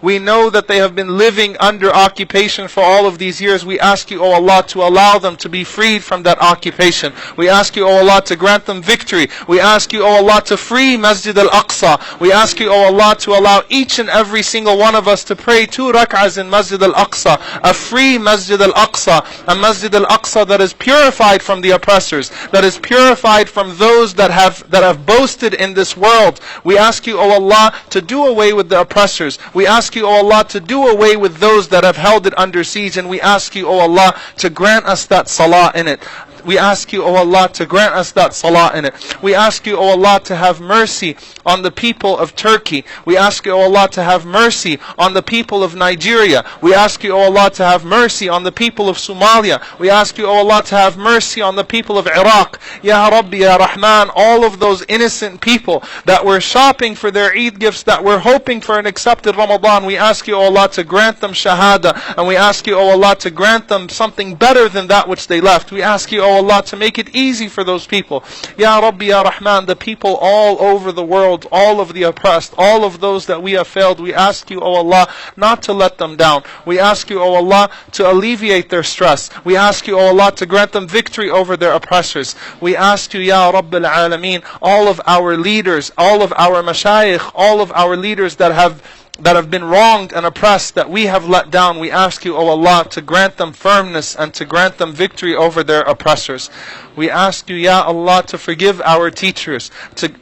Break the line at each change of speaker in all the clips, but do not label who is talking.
We know that they have been living under occupation for all of these years. We ask you, O Allah, to allow them to be freed from that occupation. We ask you, O Allah, to grant them victory. We ask you, O Allah, to free Masjid al-Aqsa. We ask you, O Allah, to allow each and every single one of us to pray 2 rak'ahs in Masjid al-Aqsa, a free Masjid al-Aqsa, a Masjid al-Aqsa that is purified from the oppressors, that is purified from those that have boasted in this world. We ask you, O Allah, to do away with the oppressors. We ask you, O Allah, to do away with those that have held it under siege, and we ask you, O Allah, to grant us that salah in it. We ask you, O Allah, to grant us that salah in it. We ask you, O Allah, to have mercy on the people of Turkey. We ask you, O Allah, to have mercy on the people of Nigeria. We ask you, O Allah, to have mercy on the people of Somalia. We ask you, O Allah, to have mercy on the people of Iraq. Ya Rabbi, Ya Rahman, all of those innocent people that were shopping for their Eid gifts, that were hoping for an accepted Ramadan, we ask you, O Allah, to grant them shahada. And we ask you, O Allah, to grant them something better than that which they left. We ask you, O Allah, to make it easy for those people. Ya Rabbi, Ya Rahman, the people all over the world, all of the oppressed, all of those that we have failed, we ask you, O Allah, not to let them down. We ask you, O Allah, to alleviate their stress. We ask you, O Allah, to grant them victory over their oppressors. We ask you, Ya Rabbil Alameen, all of our leaders, all of our mashayikh, all of our leaders that have been wronged and oppressed, that we have let down, we ask you, O Allah, to grant them firmness and to grant them victory over their oppressors. We ask you, Ya Allah, to forgive our teachers.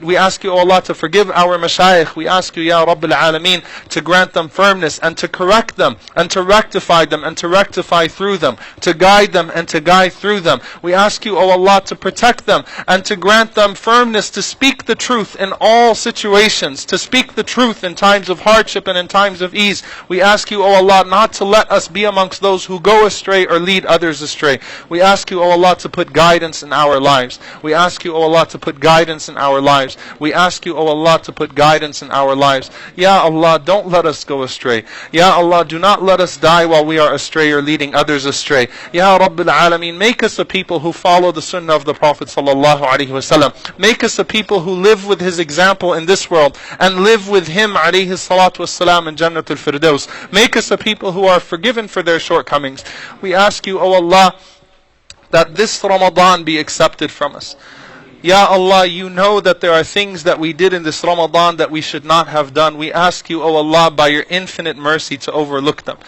We ask you, O Allah, to forgive our mashayikh. We ask you, Ya Rabbil Alameen, to grant them firmness and to correct them and to rectify them and to rectify through them, to guide them and to guide through them. We ask you, O Allah, to protect them and to grant them firmness to speak the truth in all situations, to speak the truth in times of hardship and in times of ease. We ask you, O Allah, not to let us be amongst those who go astray or lead others astray. We ask you, O Allah, to put guidance in our lives. We ask you, O Allah, to put guidance in our lives. We ask you, O Allah, to put guidance in our lives. Ya Allah, don't let us go astray. Ya Allah, do not let us die while we are astray or leading others astray. Ya Rabbil Alameen, make us a people who follow the sunnah of the Prophet sallallahu alaihi wasallam. Make us a people who live with his example in this world and live with him alayhi salatu wassalam in Jannatul Firdaus. Make us a people who are forgiven for their shortcomings. We ask you, O Allah, that this Ramadan be accepted from us. Ya Allah, you know that there are things that we did in this Ramadan that we should not have done. We ask you, O Allah, by your infinite mercy to overlook them.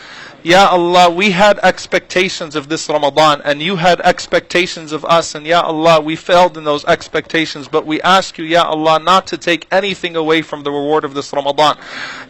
Ya Allah, we had expectations of this Ramadan and you had expectations of us, and Ya Allah, we failed in those expectations, but we ask you, Ya Allah, not to take anything away from the reward of this Ramadan.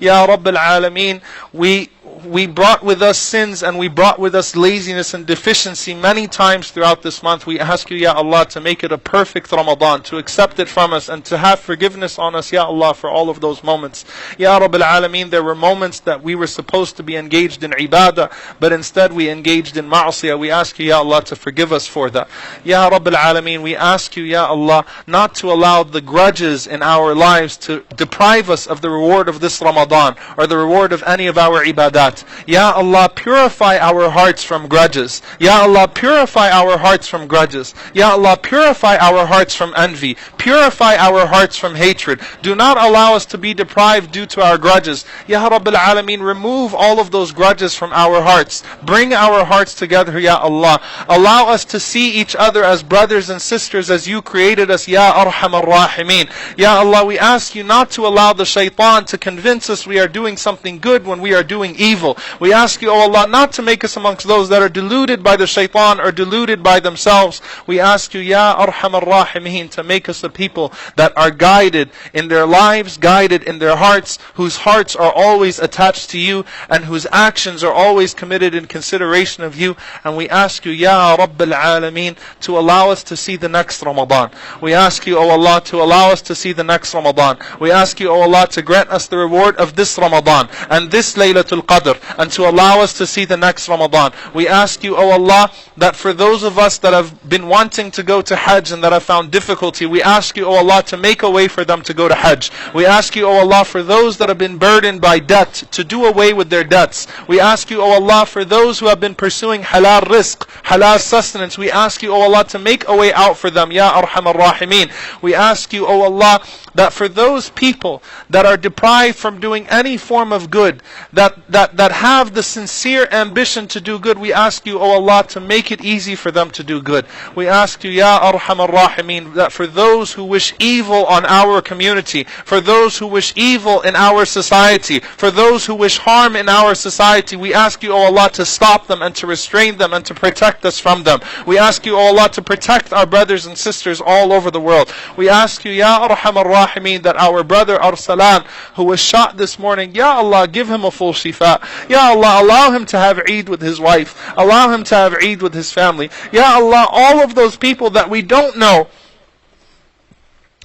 Ya Rabbil Alameen, we brought with us sins and we brought with us laziness and deficiency many times throughout this month. We ask you, Ya Allah, to make it a perfect Ramadan, to accept it from us and to have forgiveness on us, Ya Allah, for all of those moments. Ya Rabbil Alameen, there were moments that we were supposed to be engaged in ibadah, but instead we engaged in ma'asiyah. We ask you, Ya Allah, to forgive us for that. Ya Rabbil Alameen, we ask you, Ya Allah, not to allow the grudges in our lives to deprive us of the reward of this Ramadan or the reward of any of our ibadah. Ya Allah, purify our hearts from grudges. Ya Allah, purify our hearts from grudges. Ya Allah, purify our hearts from envy. Purify our hearts from hatred. Do not allow us to be deprived due to our grudges. Ya Rabbil Alameen, remove all of those grudges from our hearts. Bring our hearts together, Ya Allah. Allow us to see each other as brothers and sisters as you created us, Ya Arhamar Rahimeen. Ya Allah, we ask you not to allow the shaitan to convince us we are doing something good when we are doing evil. We ask you, O Allah, not to make us amongst those that are deluded by the shaitan or deluded by themselves. We ask you, Ya Arhamar Rahimeen, to make us a people that are guided in their lives, guided in their hearts, whose hearts are always attached to you and whose actions are always committed in consideration of you. And we ask you, Ya Rabbil Alameen, to allow us to see the next Ramadan. We ask you, O Allah, to allow us to see the next Ramadan. We ask you, O Allah, to grant us the reward of this Ramadan and this Laylatul Qadr Qadr, and to allow us to see the next Ramadan. We ask you, O Allah, that for those of us that have been wanting to go to Hajj and that have found difficulty, we ask you, O Allah, to make a way for them to go to Hajj. We ask you, O Allah, for those that have been burdened by debt, to do away with their debts. We ask you, O Allah, for those who have been pursuing halal rizq, halal sustenance, we ask you, O Allah, to make a way out for them, Ya Arhamar Rahimeen. We ask you, O Allah, that for those people that are deprived from doing any form of good, that have the sincere ambition to do good, we ask you, O Allah, to make it easy for them to do good. We ask you, Ya Arhamar Rahimeen, that for those who wish evil on our community, for those who wish evil in our society, for those who wish harm in our society, we ask you, O Allah, to stop them and to restrain them and to protect us from them. We ask you, O Allah, to protect our brothers and sisters all over the world. We ask you, Ya Arhamar Rahimeen, that our brother Arsalan, who was shot this morning, Ya Allah, give him a full shifa. Ya Allah, allow him to have Eid with his wife. Allow him to have Eid with his family. Ya Allah, all of those people that we don't know,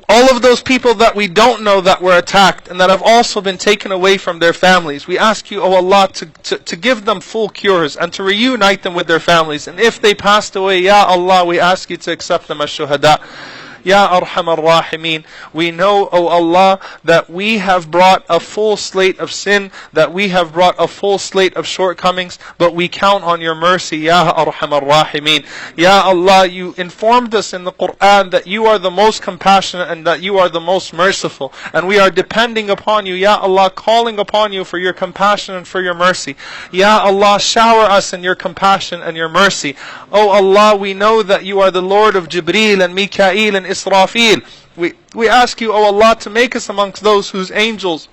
all of those people that we don't know that were attacked and that have also been taken away from their families, we ask you, O Allah, to give them full cures and to reunite them with their families. And if they passed away, Ya Allah, we ask you to accept them as shuhada. Ya Arhamar Rahimeen, we know, O Allah, that we have brought a full slate of sin, that we have brought a full slate of shortcomings, but we count on your mercy, Ya Arhamar Rahimeen. Ya Allah, you informed us in the Quran that you are the most compassionate and that you are the most merciful. And we are depending upon you, Ya Allah, calling upon you for your compassion and for your mercy. Ya Allah, shower us in your compassion and your mercy. O Allah, we know that you are the Lord of Jibreel and Mikael and Israfil. We ask you, O Allah, to make us amongst those whose angels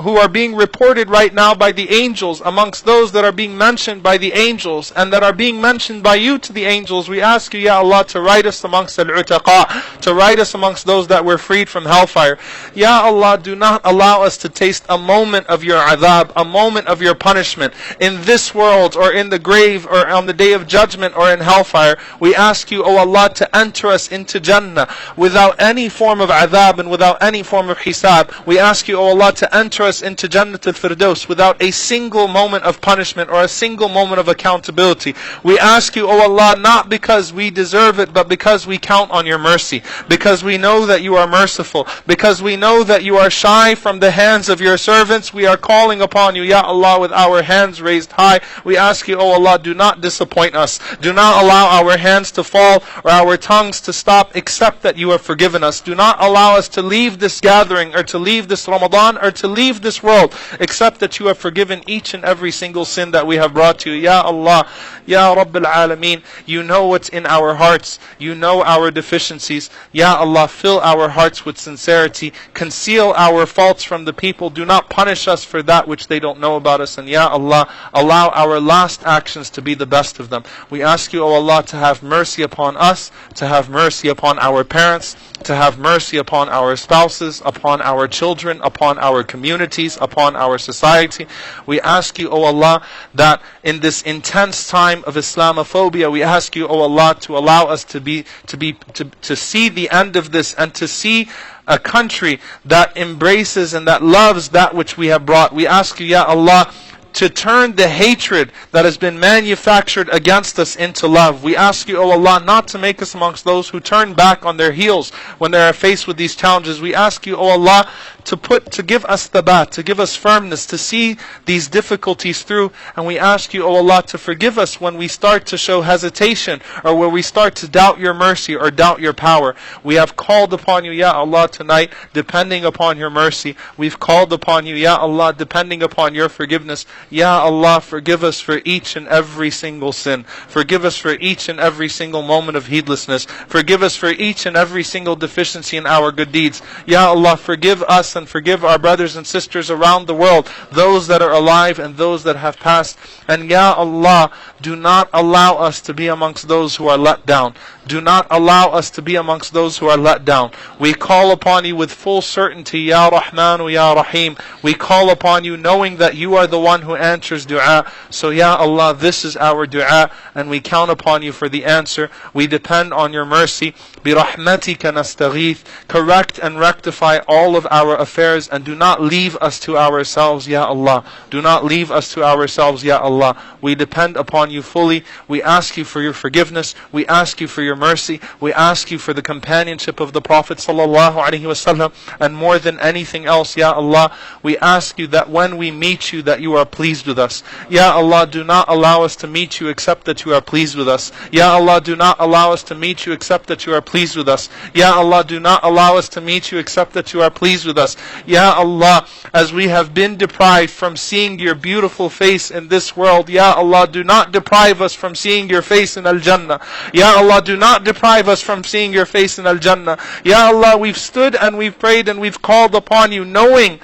who are being reported right now by the angels, amongst those that are being mentioned by the angels and that are being mentioned by you to the angels. We ask you, Ya Allah, to write us amongst al-utaqa, to write us amongst those that were freed from hellfire. Ya Allah, do not allow us to taste a moment of your adhab, a moment of your punishment in this world or in the grave or on the day of judgment or in hellfire. We ask you, O Allah, to enter us into Jannah without any form of adhab and without any form of hisab. We ask you, O Allah, to enter us into Jannat al-Firdaus without a single moment of punishment or a single moment of accountability. We ask you, O Allah, not because we deserve it, but because we count on your mercy, because we know that you are merciful, because we know that you are shy from the hands of your servants. We are calling upon you, Ya Allah, with our hands raised high. We ask you, O Allah, do not disappoint us. Do not allow our hands to fall or our tongues to stop except that you have forgiven us. Do not allow us to leave this gathering or to leave this Ramadan or to leave this world except that you have forgiven each and every single sin that we have brought to you. Ya Allah, Ya Rabbil Alameen, you know what's in our hearts. You know our deficiencies. Ya Allah, fill our hearts with sincerity. Conceal our faults from the people. Do not punish us for that which they don't know about us. And Ya Allah, allow our last actions to be the best of them. We ask you, O Allah, to have mercy upon us, to have mercy upon our parents, to have mercy upon our spouses, upon our children, upon our communities, upon our society. We ask you, O Allah, that in this intense time of Islamophobia, we ask you, O Allah, to allow us to see the end of this and to see a country that embraces and that loves that which we have brought. We ask you, Ya Allah, to turn the hatred that has been manufactured against us into love. We ask you, O Allah, not to make us amongst those who turn back on their heels when they are faced with these challenges. We ask you, O Allah, to give us thabat, to give us firmness, to see these difficulties through. And we ask you, O Allah, to forgive us when we start to show hesitation or when we start to doubt your mercy or doubt your power. We have called upon you, Ya Allah, tonight, depending upon your mercy. We've called upon you, Ya Allah, depending upon your forgiveness. Ya Allah, forgive us for each and every single sin. Forgive us for each and every single moment of heedlessness. Forgive us for each and every single deficiency in our good deeds. Ya Allah, forgive us and forgive our brothers and sisters around the world, those that are alive and those that have passed. And Ya Allah, do not allow us to be amongst those who are let down. Do not allow us to be amongst those who are let down. We call upon you with full certainty, Ya Rahman, Ya Rahim. We call upon you knowing that you are the one who answers dua. So Ya Allah, this is our dua, and we count upon you for the answer. We depend on your mercy. بِرَحْمَتِكَ نَسْتَغِيث. Correct and rectify all of our affairs, and do not leave us to ourselves, Ya Allah. Do not leave us to ourselves, Ya Allah. We depend upon you fully. We ask you for your forgiveness. We ask you for your mercy. We ask you for the companionship of the Prophet ﷺ. And more than anything else, Ya Allah, we ask you that when we meet you, that you are pleased with us. Ya Allah, do not allow us to meet you except that you are pleased with us. Ya Allah, do not allow us to meet you except that you are pleased with us. Ya Allah, do not allow us to meet you except that you are pleased with us. Ya Allah, as we have been deprived from seeing your beautiful face in this world, Ya Allah, do not deprive us from seeing your face in Al-Jannah. Ya Allah, do not deprive us from seeing your face in Al-Jannah. Ya Allah, we've stood and we've prayed and we've called upon you, knowing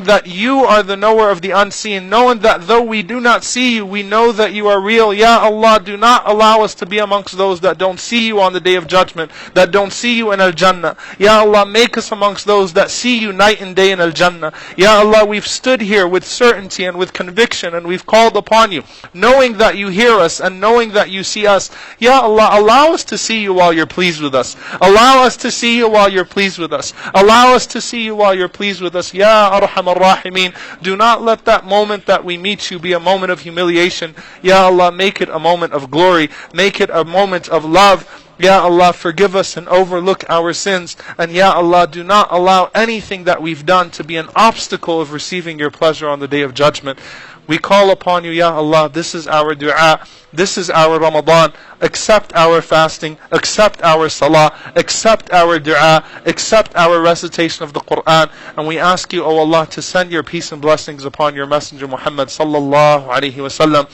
that you are the knower of the unseen, knowing that though we do not see you, we know that you are real. Ya Allah, do not allow us to be amongst those that don't see you on the Day of Judgment, that don't see you in Al-Jannah. Ya Allah, make us amongst those that see you night and day in Al-Jannah. Ya Allah, we've stood here with certainty and with conviction, and we've called upon you, knowing that you hear us and knowing that you see us. Ya Allah, allow us to see you while you're pleased with us. Allow us to see you while you're pleased with us. Allow us to see you while you're pleased with us. Ya Arham Ar-Rahimeen, do not let that moment that we meet you be a moment of humiliation. Ya Allah, make it a moment of glory. Make it a moment of love. Ya Allah, forgive us and overlook our sins. And Ya Allah, do not allow anything that we've done to be an obstacle of receiving your pleasure on the Day of Judgment. We call upon you, Ya Allah, this is our dua, this is our Ramadan. Accept our fasting, accept our salah, accept our dua, accept our recitation of the Quran. And we ask you, O Allah, to send your peace and blessings upon your Messenger Muhammad sallallahu alaihi wasallam,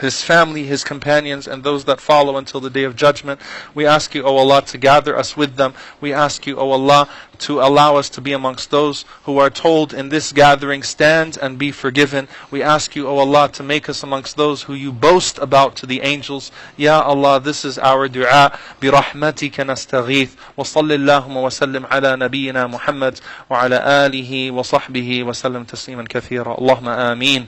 his family, his companions, and those that follow until the Day of Judgment. We ask you, O Allah, to gather us with them. We ask you, O Allah, to allow us to be amongst those who are told in this gathering, stand and be forgiven. We ask you, O Allah, to make us amongst those who you boast about to the angels. Ya Allah, this is our dua. برحمتك نستغيث وصل اللهم وسلم على نبينا محمد وعلى آله وصحبه وسلم تسليما كثيرا. اللهم آمين.